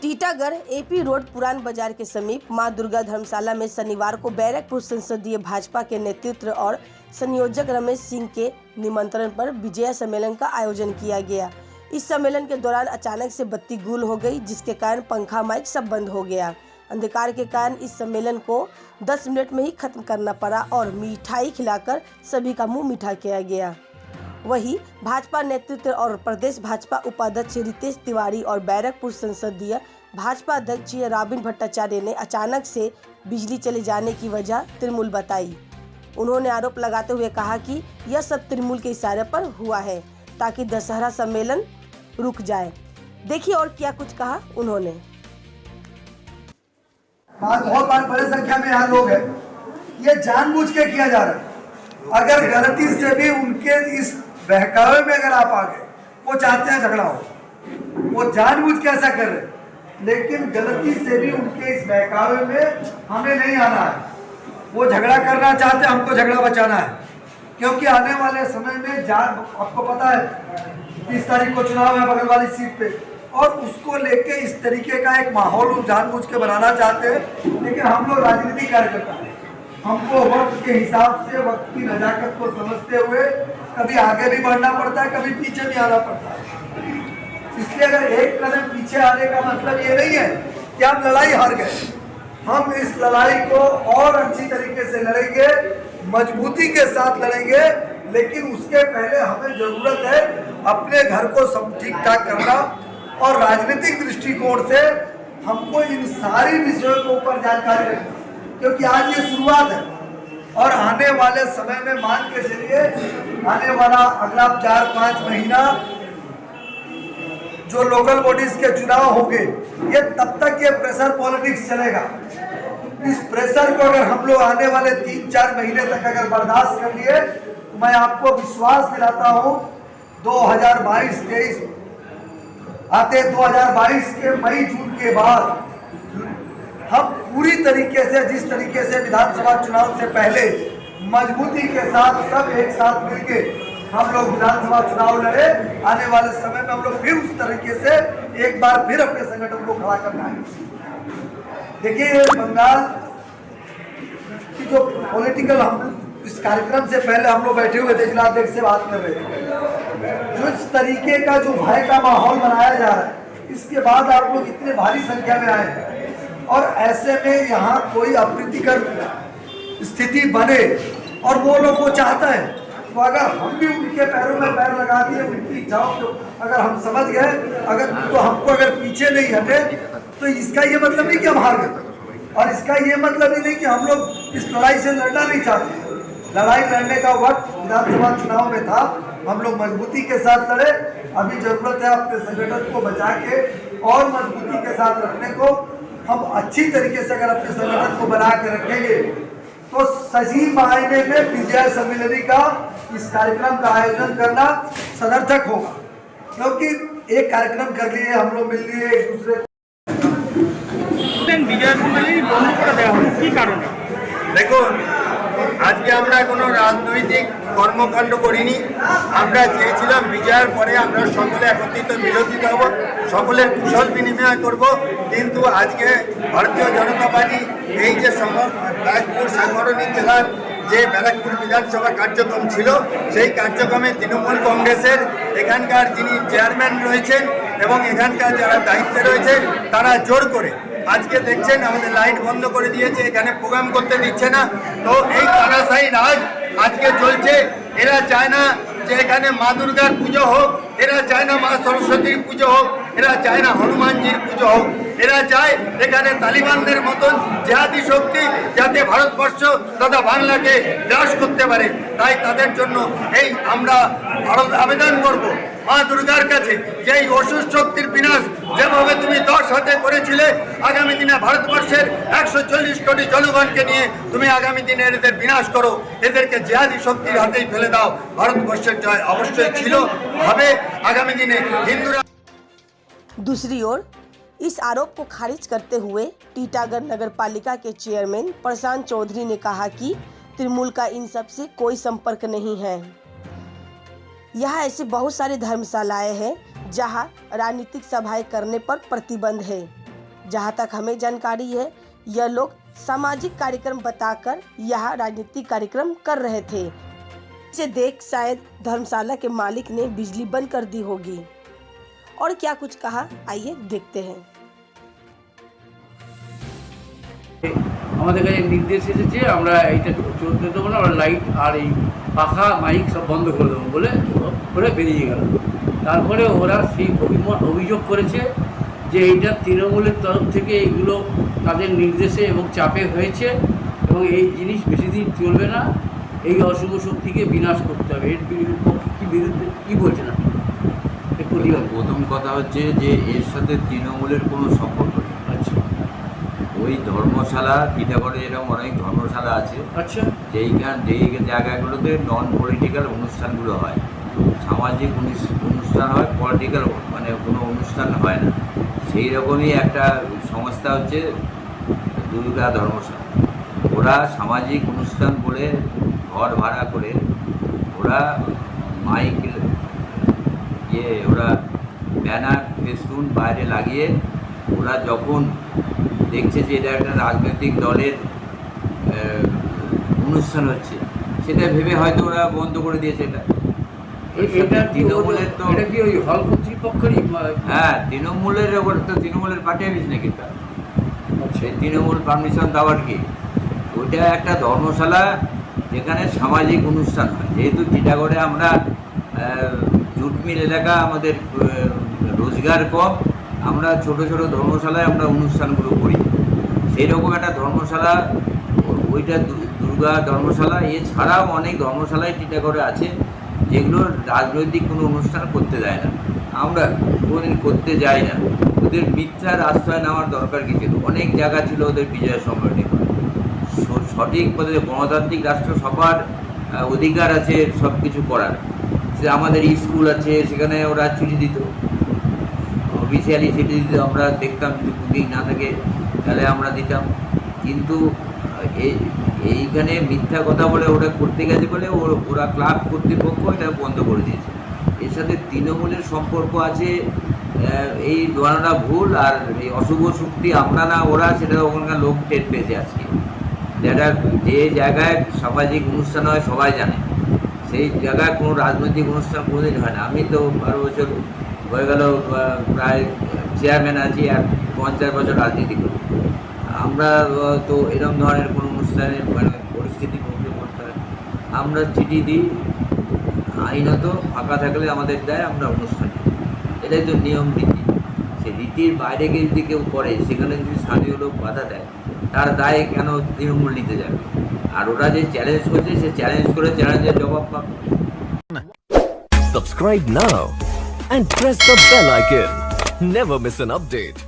Titagarh AP road पुरान बाजार के समीप मां दुर्गा धर्मशाला में शनिवार को बैरकपुर संसदीय भाजपा के नेतृत्व और संयोजक रमेश सिंह के निमंत्रण पर विजय सम्मेलन का आयोजन किया गया। इस सम्मेलन के दौरान अचानक से बत्ती गुल हो गई, जिसके कारण पंखा माइक सब बंद हो गया। अंधकार के कारण इस सम्मेलन को 10 मिनट में ही खत्म करना पड़ा और मिठाई खिलाकर सभी का मुंह मीठा किया गया। वहीं भाजपा नेतृत्व और प्रदेश भाजपा उपाध्यक्ष रितेश तिवारी और बैरकपुर संसदीय भाजपा अध्यक्ष रॉबिन भट्टाचार्य ने अचानक से बिजली चले जाने की वजह तृणमूल बताई। उन्होंने आरोप लगाते हुए कहा कि यह सब तृणमूल के इशारे पर हुआ है ताकि दशहरा सम्मेलन रुक जाए। देखिए और क्या कुछ कहा उन्होंने। बहुत बड़ी संख्या में यहाँ लोग हैं, ये जानबूझ के किया जा रहा है। अगर गलती से भी उनके इस बहकावे में अगर आप आ गए, वो चाहते हैं झगड़ा हो, वो जानबूझ के ऐसा कर रहे हैं, लेकिन गलती से भी उनके इस बहकावे में हमें नहीं आना है। वो झगड़ा करना चाहते हैं, हमको झगड़ा बचाना है, क्योंकि आने वाले समय में आपको पता है 30 तारीख को चुनाव है बगल वाली सीट पे, और उसको लेके इस तरीके का एक माहौल जानबूझ के बनाना चाहते हैं। लेकिन हम लोग राजनीति कार्यकर्ता हैं, हमको वक्त के हिसाब से वक्त की नजाकत को समझते हुए कभी आगे भी बढ़ना पड़ता है, कभी पीछे भी आना पड़ता है। इसलिए अगर एक कदम पीछे आने का मतलब ये नहीं है कि हम लड़ाई हार गए। हम इस लड़ाई को और अच्छी तरीके से लड़ेंगे, मजबूती के साथ लड़ेंगे, लेकिन उसके पहले हमें जरूरत है अपने घर को सब ठीक ठाक करना, और राजनीतिक दृष्टिकोण से हमको इन सारी विषयों के ऊपर जानकारी रखनी, क्योंकि आज ये शुरुआत है और आने वाले समय में मान के चलिए आने वाला अगला 4-5 महीना जो लोकल बॉडीज के चुनाव होंगे, ये तब तक ये प्रेशर पॉलिटिक्स चलेगा। इस प्रेशर को अगर हम लोग आने वाले 3-4 महीने तक अगर बर्दाश्त कर लिए, तो मैं आपको विश्वास दिलाता हूँ 2022-23 आते 2022 के मई-जून के बाद हम पूरी तरीके से, जिस तरीके से विधानसभा चुनाव से पहले मजबूती के साथ सब एक साथ मिलके हम लोग विधानसभा चुनाव लड़े, आने वाले समय में हम लोग फिर उस तरीके से एक बार फिर अपने संगठन को खड़ा करना है। देखिए, बंगाल की जो पॉलिटिकल, हम इस कार्यक्रम से पहले हम लोग बैठे हुए थे, जिलाध्यक्ष से बात कर रहे थे, जो इस तरीके का जो भय का माहौल बनाया जा रहा है, इसके बाद आप लोग इतने भारी संख्या में आए हैं, और ऐसे में यहाँ कोई अप्रीतिकर स्थिति बने और वो लोग को चाहता है, तो अगर हम भी उनके पैरों में पैर लगा दिए, उनकी इच्छाओं को अगर हम समझ गए, तो हमको अगर पीछे नहीं हटे, तो इसका ये मतलब नहीं कि हम हार गए, और इसका ये मतलब ही नहीं कि हम लोग इस लड़ाई से लड़ना नहीं चाहते। लड़ाई लड़ने का वक्त विधानसभा चुनाव में था, हम लोग मजबूती के साथ लड़े। अभी जरूरत है अपने संगठन को बचा के और मजबूती के साथ रखने को। हम अच्छी तरीके से अगर अपने संगठन को बना के रखेंगे, तो सही मायने में विजय सम्मेलन का इस कार्यक्रम का आयोजन करना सदर्थक होगा, क्योंकि एक कार्यक्रम कर लिए, हम लोग मिल लिए एक दूसरे। विजय सम्मेलन बंद করে দেওয়া হলো কি কারণে? দেখুন, আজকে আমরা কোনো রাজনৈতিক কর্মকাণ্ড করিনি। আমরা চেয়েছিলাম বিজয়ের পরে আমরা সকলে একত্রিত মিলিত হব, সকলের কুশল বিনিময় করব, কিন্তু আজকে ভারতীয় জনতা পার্টি এই যে ব্যারাকপুর সাংগঠনিক জেলার যে ব্যারাকপুর বিধানসভা কার্যক্রম ছিল, সেই কার্যক্রমে তৃণমূল কংগ্রেসের এখানকার যিনি চেয়ারম্যান রয়েছেন এবং এখানকার যারা দায়িত্বে রয়েছেন, তারা জোর করে আজকে দেখছেন আমাদের লাইট বন্ধ করে দিয়েছে, এখানে প্রোগ্রাম করতে দিচ্ছে না। তো এই তানাশাই রাজ আজকে চলছে। এরা চায় না যে এখানে মা দুর্গার পুজো হোক, এরা চায় না মা সরস্বতীর পুজো হোক, এরা চায় না হনুমানজির পুজো হোক, এরা চায় এখানে তালিবানদের মতন জেহাদি শক্তি যাতে ভারতবর্ষ তথা বাংলাকে গ্রাস করতে পারে। তাই তাদের জন্য এই আমরা আবেদন করব মা দুর্গার কাছে যে এই অসুর শক্তির বিনাশ যেভাবে তুমি 10 হাতে করেছিলে, আগামী দিনে ভারতবর্ষের 140 কোটি জনগণকে নিয়ে তুমি আগামী দিনে এদের বিনাশ করো, এদেরকে জেহাদি শক্তির হাতেই ফেলে দাও। ভারতবর্ষের জয় অবশ্যই ছিল, হবে আগামী দিনে হিন্দুরা। दूसरी ओर इस आरोप को खारिज करते हुए टीटागढ़ नगर पालिका के चेयरमैन प्रशांत चौधरी ने कहा कि तृणमूल का इन सब से कोई संपर्क नहीं है। यहाँ ऐसे बहुत सारी धर्मशालाएं हैं जहां राजनीतिक सभाएं करने पर प्रतिबंध है। जहां तक हमें जानकारी है, यह लोग सामाजिक कार्यक्रम बताकर यहाँ राजनीतिक कार्यक्रम कर रहे थे। इसे देख शायद धर्मशाला के मालिक ने बिजली बंद कर दी होगी। और क्या कुछ कहा, आइए देखते हैं। আমাদের কাছে নির্দেশ এসেছে আমরা এইটা চলতে দেবো না, আমরা লাইট আর এই পাখা মাইক সব বন্ধ করে দেবো বলে করে বেরিয়ে গেল। তারপরে ওরা সেই অভিযোগ করেছে যে এইটা তৃণমূলের তরফ থেকে এইগুলো তাদের নির্দেশে এবং চাপে হয়েছে এবং এই জিনিস বেশি দিন চলবে না, এই অশুভ শক্তিকে বিনাশ করতে হবে। এর বিরুদ্ধে কী বলছেন আপনি? প্রথম কথা হচ্ছে যে এর সাথে তৃণমূলের কোনো সম্পর্ক নেই। আচ্ছা ওই ধর্মশালা টিটাগড়ে এরকম অনেক ধর্মশালা আছে, আচ্ছা যেই জায়গাগুলোতে নন পলিটিক্যাল অনুষ্ঠানগুলো হয়, সামাজিক অনুষ্ঠান হয়, পলিটিক্যাল মানে কোনো অনুষ্ঠান হয় না। সেই রকমই একটা সংস্থা হচ্ছে দুর্গা ধর্মশালা। ওরা সামাজিক অনুষ্ঠান বলে ঘর ভাড়া করে ওরা মাইক ওরা ব্যানার ফেস্টুন বাইরে লাগিয়ে ওরা যখন দেখছে যে এটা একটা রাজনৈতিক দলের অনুষ্ঠান হচ্ছে, সেটা ভেবে হয়তো ওরা বন্ধ করে দিয়েছে। এটা তৃণমূলের তো এটা কি ওই হল কর্তৃপক্ষেরই? হ্যাঁ, তৃণমূলের ওপর তো তৃণমূলের পার্টি অফিস নাকি তা সেই তৃণমূল পারমিশন দেওয়ার কি? ওইটা একটা ধর্মশালা যেখানে সামাজিক অনুষ্ঠান হয়। যেহেতু টিটাগড়ে আমরা জুট মিল এলাকা, আমাদের রোজগার কম, আমরা ছোট ছোট ধর্মশালায় আমরা অনুষ্ঠানগুলো করি। সেই রকম একটা ধর্মশালা, ওইটা দুর্গা ধর্মশালা। এছাড়াও অনেক ধর্মশালায় টিটাগড়ে আছে যেগুলো রাজনৈতিক কোনো অনুষ্ঠান করতে দেয় না, আমরা কোনোদিন করতে যাই না। ওদের মিথ্যার আশ্রয় নেওয়ার দরকার কি ছিল? অনেক জায়গা ছিল ওদের বিজয় সম্মেলনী করে। সঠিক পথে গণতান্ত্রিক রাষ্ট্র, সবার অধিকার আছে সব কিছু করার। সে আমাদের স্কুল আছে, সেখানে ওরা চিঠি দিত, অফিসিয়ালি চিঠি দিত, আমরা দেখতাম। যদি বুকিং না থাকে তাহলে আমরা দিতাম। কিন্তু এইখানে মিথ্যা কথা বলে ওরা করতে গেছে বলে ওরা ক্লাব কর্তৃপক্ষ এটা বন্ধ করে দিয়েছে। এর সাথে তৃণমূলের সম্পর্ক আছে, এই ধারণা ভুল। আর এই অশুভ শক্তি আমরা না ওরা, সেটা ওখানকার লোক টের পেয়েছে আজকে। যেটা যে জায়গায় সামাজিক অনুষ্ঠান হয় সবাই জানে, সেই জায়গায় কোনো রাজনৈতিক অনুষ্ঠান কোনোদিন হয় না। আমি তো 12 বছর হয়ে গেল প্রায় চেয়ারম্যান আছি, আর 50 বছর রাজনীতি করি। আমরা তো এরকম ধরনের কোনো অনুষ্ঠানের মানে পরিস্থিতির মুখে পড়তে হয়, আমরা চিঠি দিই, আইনত ফাঁকা থাকলে আমাদের দেয়, আমরা অনুষ্ঠান। এটাই তো নিয়ম রীতি। সে রীতির বাইরে গিয়ে যদি কেউ করে, সেখানে যদি স্থানীয় লোক বাধা দেয়, তার দায় কেন তৃণমূল নিতে যাবে? আর ওরা যে চ্যালেঞ্জ করছে, সে চ্যালেঞ্জ করে চ্যালেঞ্জের জবাব পাবে। Subscribe now and press the bell icon. Never miss an update.